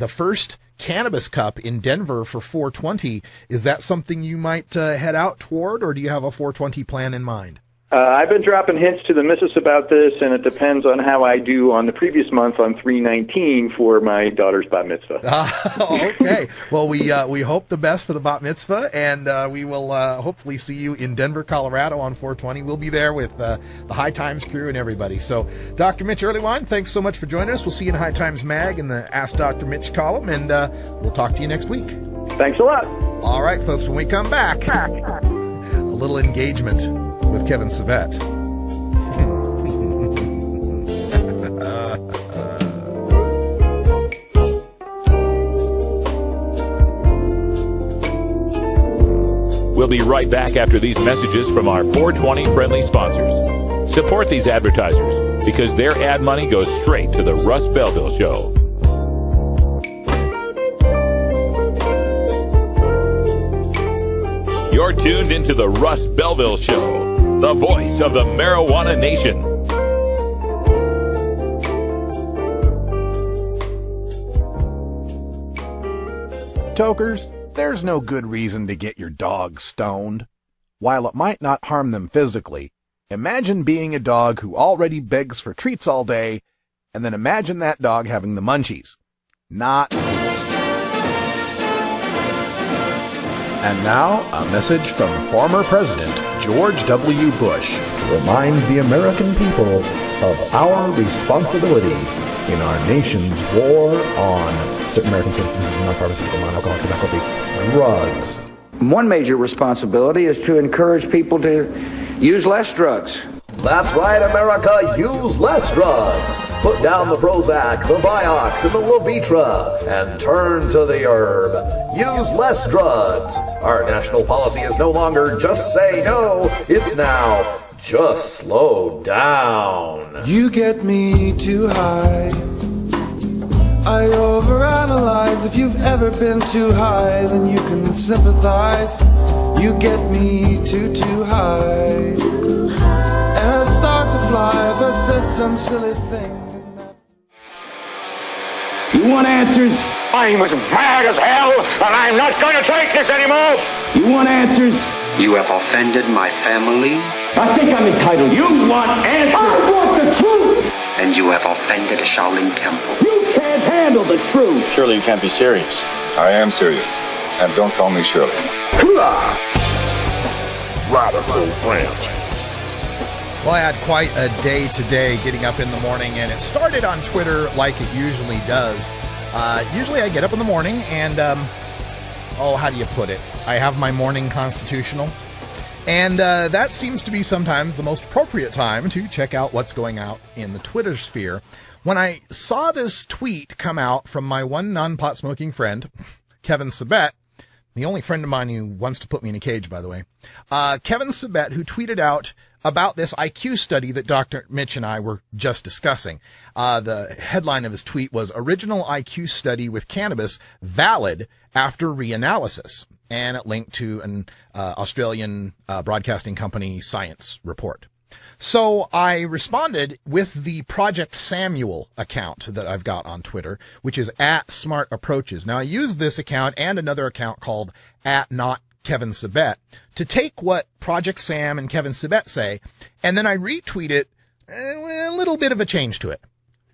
first Cannabis Cup in Denver for 420. Is that something you might head out toward, or do you have a 420 plan in mind? I've been dropping hints to the missus about this, and it depends on how I do on the previous month on 3/19 for my daughter's bat mitzvah. Okay. Well, we hope the best for the bat mitzvah, and we will hopefully see you in Denver, Colorado on 420. We'll be there with the High Times crew and everybody. So, Dr. Mitch Earlywine, thanks so much for joining us. We'll see you in High Times Mag in the Ask Dr. Mitch column, and we'll talk to you next week. Thanks a lot. All right, folks, when we come back, a little engagement with Kevin Sabet. We'll be right back after these messages from our 420 friendly sponsors. Support these advertisers because their ad money goes straight to the Russ Belville Show. You're tuned into the Russ Belville Show, the voice of the marijuana nation. Tokers, there's no good reason to get your dog stoned. While it might not harm them physically, imagine being a dog who already begs for treats all day, and then imagine that dog having the munchies. Not cool. And now, a message from former President George W. Bush to remind the American people of our responsibility in our nation's war on certain American citizens using non-pharmaceutical, non-alcoholic, tobacco-free drugs. One major responsibility is to encourage people to use less drugs. That's right, America, use less drugs. Put down the Prozac, the Vioxx, and the Levitra, and turn to the herb. Use less drugs. Our national policy is no longer just say no, it's now just slow down. You get me too high. I overanalyze. If you've ever been too high, then you can sympathize. You get me too high. And I start to fly if I said some silly thing. You want answers? I'm as mad as hell, and I'm not going to take this anymore. You want answers? You have offended my family. I think I'm entitled. You want answers? I want the truth. And you have offended a Shaolin temple. You can't handle the truth. Surely you can't be serious. I am serious. And don't call me Shirley. Radical rant. Well, I had quite a day today getting up in the morning, and it started on Twitter like it usually does. Usually I get up in the morning and, how do you put it? I have my morning constitutional. And that seems to be sometimes the most appropriate time to check out what's going out in the Twitter sphere. When I saw this tweet come out from my one non-pot smoking friend, Kevin Sabet, the only friend of mine who wants to put me in a cage, by the way, Kevin Sabet, who tweeted out about this IQ study that Dr. Mitch and I were just discussing. The headline of his tweet was, "Original IQ study with cannabis valid after reanalysis." And it linked to an Australian broadcasting company science report. So I responded with the Project Samuel account that I've got on Twitter, which is @SmartApproaches. Now I use this account and another account called @NotKevinSabet to take what Project Sam and Kevin Sabet say, and then I retweet it with a little bit of a change to it.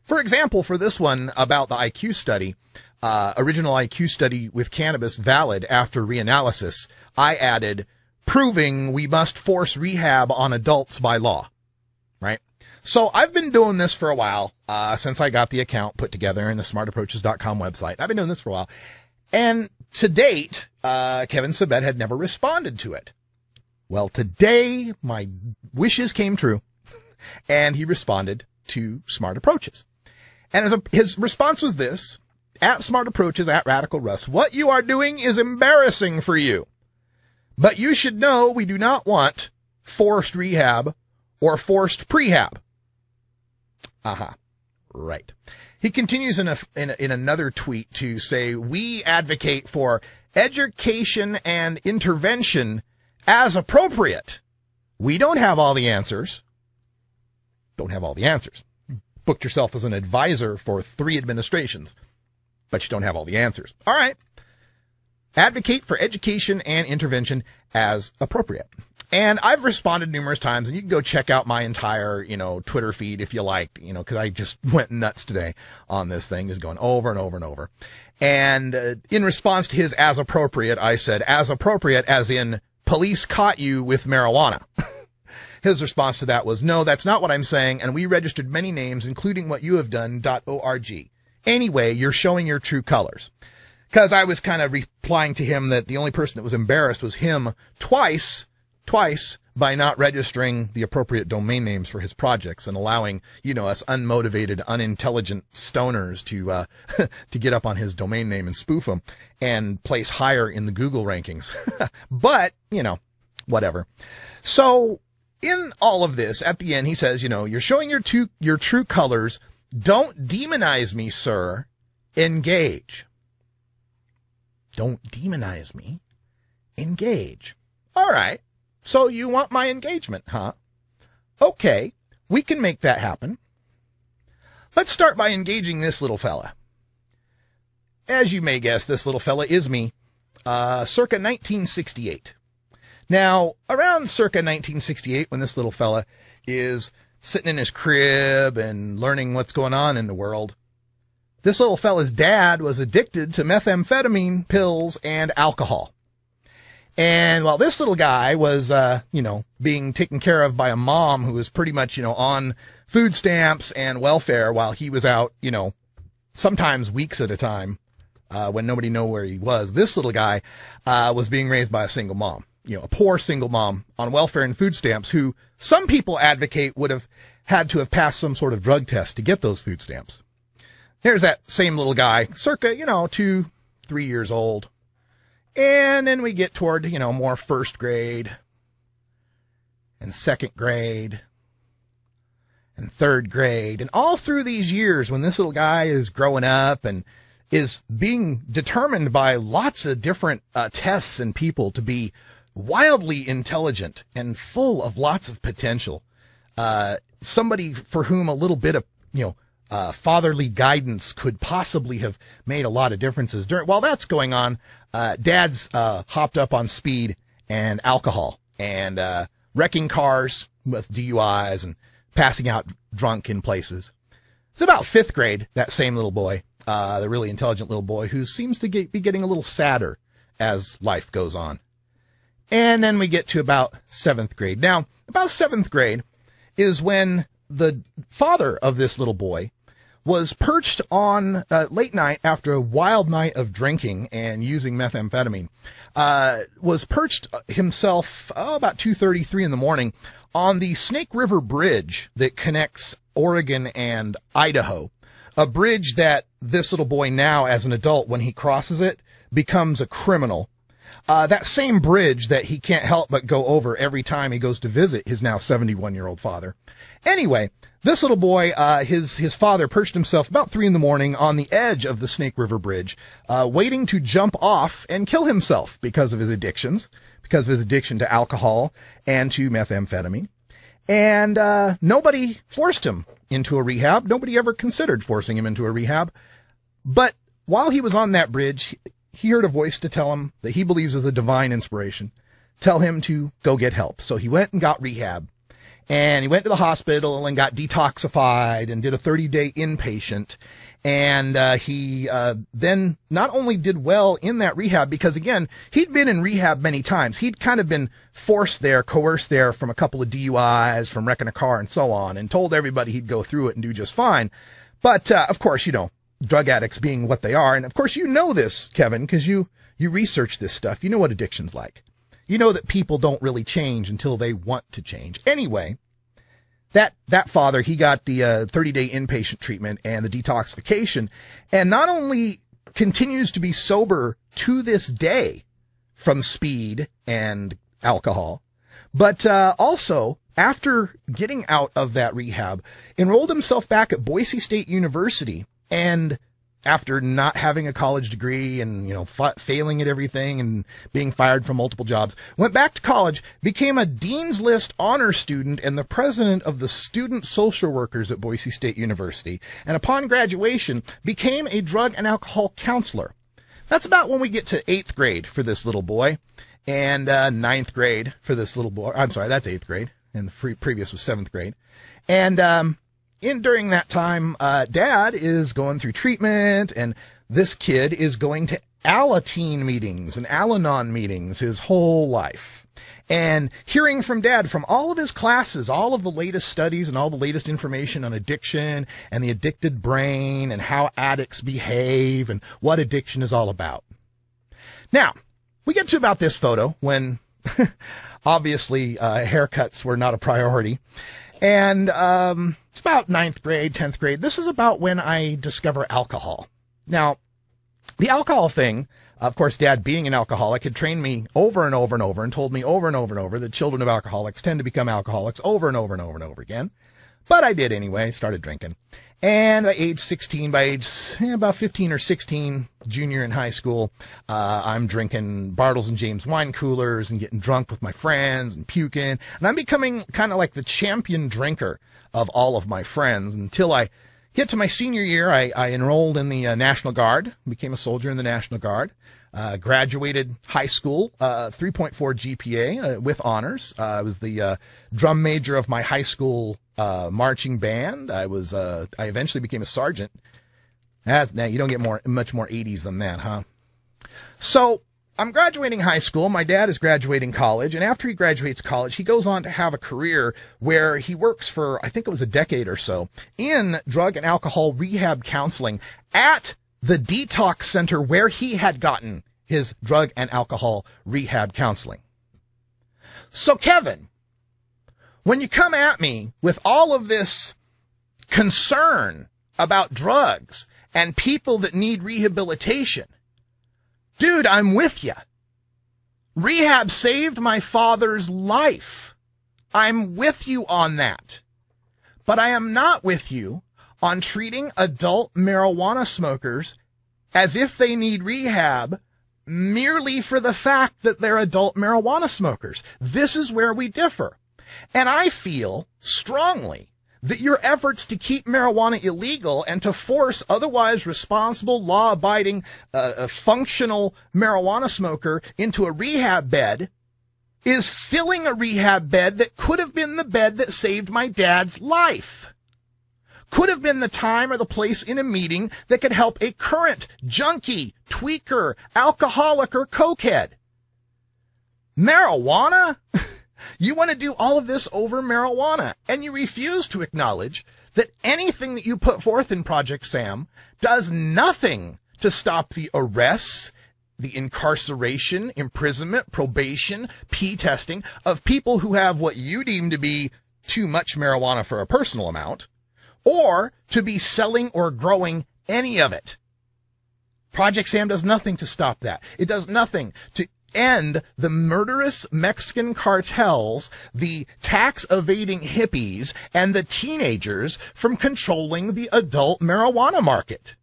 For example, for this one about the IQ study, original IQ study with cannabis valid after reanalysis, I added, proving we must force rehab on adults by law. Right? So I've been doing this for a while, since I got the account put together in the smartapproaches.com website. I've been doing this for a while. And to date, Kevin Sabet had never responded to it. Well, today my wishes came true, and he responded to Smart Approaches. And his response was this: @SmartApproaches, @RadicalRuss, what you are doing is embarrassing for you. But you should know we do not want forced rehab or forced prehab. Right. He continues in another tweet to say, we advocate for education and intervention as appropriate. We don't have all the answers. Don't have all the answers. Booked yourself as an advisor for 3 administrations, but you don't have all the answers. All right. Advocate for education and intervention as appropriate. And I've responded numerous times, and you can go check out my entire, Twitter feed if you like, because I just went nuts today on this thing, just going over and over and over. And in response to his as appropriate, I said, as appropriate as in police caught you with marijuana. His response to that was, no, that's not what I'm saying, and we registered many names, including what you have done, .org. Anyway, you're showing your true colors. Because I was kind of replying to him that the only person that was embarrassed was him twice by not registering the appropriate domain names for his projects and allowing, us unmotivated, unintelligent stoners to to get up on his domain name and spoof him and place higher in the Google rankings. But, whatever. So in all of this, at the end, he says, you're showing your true colors. Don't demonize me, sir. Engage. Don't demonize me. Engage. All right. So you want my engagement, huh? Okay. We can make that happen. Let's start by engaging this little fella. As you may guess, this little fella is me, circa 1968. Now, around circa 1968, when this little fella is sitting in his crib and learning what's going on in the world, this little fella's dad was addicted to methamphetamine, pills, and alcohol. And while this little guy was, being taken care of by a mom who was pretty much, on food stamps and welfare while he was out, sometimes weeks at a time, when nobody knew where he was. This little guy was being raised by a single mom, a poor single mom on welfare and food stamps, who some people advocate would have had to have passed some sort of drug test to get those food stamps. Here's that same little guy, circa, 2, 3 years old. And then we get toward, more first grade and second grade and third grade. And all through these years, when this little guy is growing up and is being determined by lots of different tests and people to be wildly intelligent and full of lots of potential, somebody for whom a little bit of, fatherly guidance could possibly have made a lot of differences. While that's going on, Dad's hopped up on speed and alcohol and wrecking cars with DUIs and passing out drunk in places. It's about fifth grade, that same little boy, the really intelligent little boy who seems to be getting a little sadder as life goes on. And then we get to about seventh grade. Now, about seventh grade is when the father of this little boy was perched on late night after a wild night of drinking and using methamphetamine, was perched himself about 2:33 in the morning on the Snake River Bridge that connects Oregon and Idaho, a bridge that this little boy now, as an adult, when he crosses it, becomes a criminal. That same bridge that he can't help but go over every time he goes to visit his now 71-year-old father. Anyway, this little boy, his father perched himself about 3 in the morning on the edge of the Snake River Bridge, waiting to jump off and kill himself because of his addictions, because of his addiction to alcohol and to methamphetamine. And nobody forced him into a rehab. Nobody ever considered forcing him into a rehab. But while he was on that bridge, he heard a voice to tell him that he believes is a divine inspiration, tell him to go get help. So he went and got rehab. And he went to the hospital and got detoxified and did a 30-day inpatient. And he then not only did well in that rehab, because, again, he'd been in rehab many times. He'd kind of been forced there, coerced there from a couple of DUIs, from wrecking a car and so on, and told everybody he'd go through it and do just fine. But, of course, drug addicts being what they are. And, of course, this, Kevin, because you research this stuff. You know what addiction's like. You know that people don't really change until they want to change. Anyway, that father, he got the 30-day inpatient treatment and the detoxification, and not only continues to be sober to this day from speed and alcohol, but also, after getting out of that rehab, enrolled himself back at Boise State University, and after not having a college degree and, failing at everything and being fired from multiple jobs, went back to college, became a Dean's List honor student and the president of the Student Social Workers at Boise State University, and upon graduation, became a drug and alcohol counselor. That's about when we get to 8th grade for this little boy, and 9th grade for this little boy. I'm sorry, that's 8th grade, and the previous was 7th grade. And, during that time, Dad is going through treatment, and this kid is going to Alateen meetings and Al-Anon meetings his whole life. And hearing from Dad from all of his classes, all of the latest studies and all the latest information on addiction and the addicted brain and how addicts behave and what addiction is all about. Now, we get to about this photo when obviously haircuts were not a priority. And it's about 9th grade, 10th grade. This is about when I discover alcohol. Now, the alcohol thing, of course, Dad, being an alcoholic, had trained me over and over and over and told me over and over and over that children of alcoholics tend to become alcoholics over and over and over and over again. But I did anyway, started drinking. And by age 16, about 15 or 16, junior in high school, I'm drinking Bartles and James wine coolers and getting drunk with my friends and puking. And I'm becoming kind of like the champion drinker of all of my friends until I get to my senior year. I enrolled in the National Guard, became a soldier in the National Guard, graduated high school, 3.4 GPA with honors. I was the drum major of my high school marching band. I eventually became a sergeant. Now you don't get much more 80s than that, huh? So I'm graduating high school. My dad is graduating college, and after he graduates college, he goes on to have a career where he works for, I think it was a decade or so, in drug and alcohol rehab counseling at the detox center where he had gotten his drug and alcohol rehab counseling. So, Kevin, when you come at me with all of this concern about drugs and people that need rehabilitation, dude, I'm with you. Rehab saved my father's life. I'm with you on that. But I am not with you on treating adult marijuana smokers as if they need rehab merely for the fact that they're adult marijuana smokers. This is where we differ. And I feel strongly that your efforts to keep marijuana illegal and to force otherwise responsible, law-abiding, functional marijuana smoker into a rehab bed is filling a rehab bed that could have been the bed that saved my dad's life. Could have been the time or the place in a meeting that could help a current junkie, tweaker, alcoholic, or cokehead. Marijuana? You want to do all of this over marijuana, and you refuse to acknowledge that anything that you put forth in Project Sam does nothing to stop the arrests, the incarceration, imprisonment, probation, P-testing of people who have what you deem to be too much marijuana for a personal amount, or to be selling or growing any of it. Project Sam does nothing to stop that. It does nothing to end the murderous Mexican cartels, the tax-evading hippies, and the teenagers from controlling the adult marijuana market.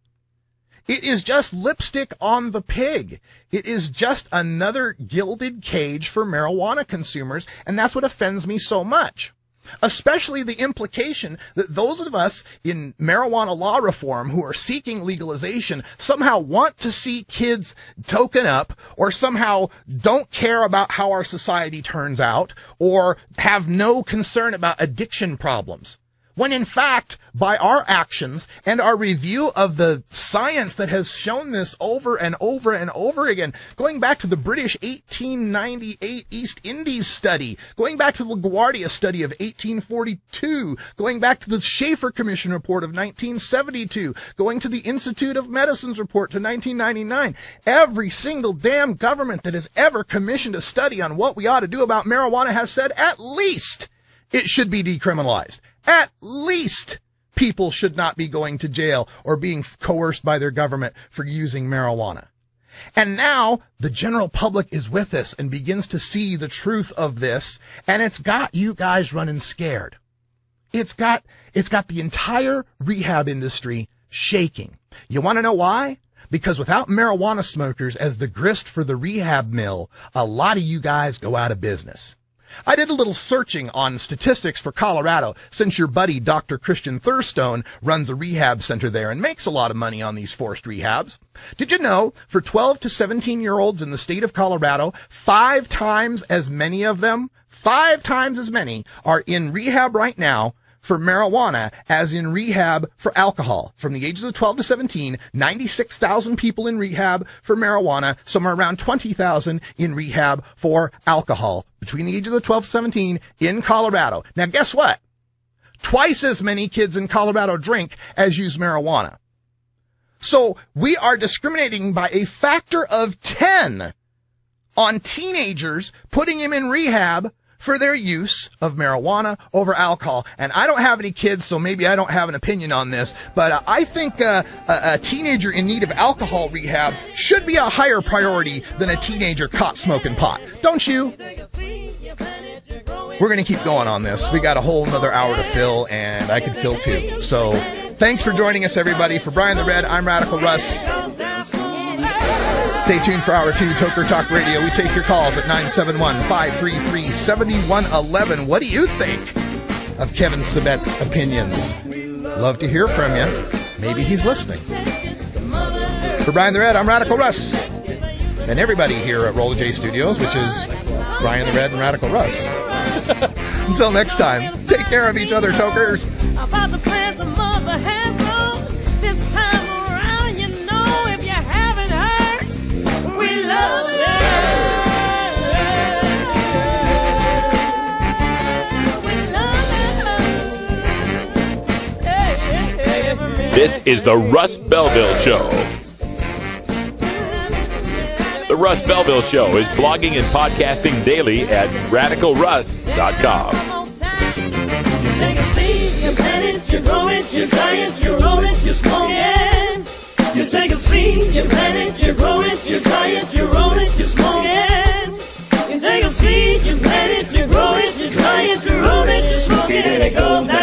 It is just lipstick on the pig. It is just another gilded cage for marijuana consumers, and that's what offends me so much. Especially the implication that those of us in marijuana law reform who are seeking legalization somehow want to see kids token up, or somehow don't care about how our society turns out, or have no concern about addiction problems. When in fact, by our actions and our review of the science that has shown this over and over and over again, going back to the British 1898 East Indies study, going back to the LaGuardia study of 1842, going back to the Schaefer Commission report of 1972, going to the Institute of Medicine's report to 1999, every single damn government that has ever commissioned a study on what we ought to do about marijuana has said at least it should be decriminalized. At least people should not be going to jail or being coerced by their government for using marijuana. And now the general public is with us and begins to see the truth of this, and it's got you guys running scared. It's got the entire rehab industry shaking. You want to know why? Because without marijuana smokers as the grist for the rehab mill, a lot of you guys go out of business. I did a little searching on statistics for Colorado, since your buddy Dr. Christian Thurstone runs a rehab center there and makes a lot of money on these forced rehabs. Did you know, for 12 to 17-year-olds in the state of Colorado, 5 times as many of them, 5 times as many, are in rehab right now for marijuana as in rehab for alcohol. From the ages of 12 to 17, 96,000 people in rehab for marijuana, somewhere around 20,000 in rehab for alcohol between the ages of 12 to 17 in Colorado. Now guess what? Twice as many kids in Colorado drink as use marijuana. So we are discriminating by a factor of 10 on teenagers, putting them in rehab for their use of marijuana over alcohol. And I don't have any kids, so maybe I don't have an opinion on this, but I think a teenager in need of alcohol rehab should be a higher priority than a teenager caught smoking pot. Don't you? We're going to keep going on this. We got a whole another hour to fill, and I could fill too. So thanks for joining us, everybody. For Brian the Red, I'm Radical Russ. Stay tuned for Hour 2, Toker Talk Radio. We take your calls at 971-533-7111. What do you think of Kevin Sabet's opinions? Love to hear from you. Maybe he's listening. For Brian the Red, I'm Radical Russ. And everybody here at Roller J Studios, which is Brian the Red and Radical Russ. Until next time, take care of each other, tokers. About the plans of Mother Hasbro, this time around, you know, if you haven't heard, we love you. This is the Russ Belville Show. Russ Belville Show is blogging and podcasting daily at radicalruss.com. You take a seed, you plant it, you grow it, you dry it, you roll it, you smoke it. You take a seed, you plant it, you grow it, you dry it, you roll it, you smoke it. You take a seed, you plant it, you grow it, you dry it, you roll it, you smoke it, and it goes down.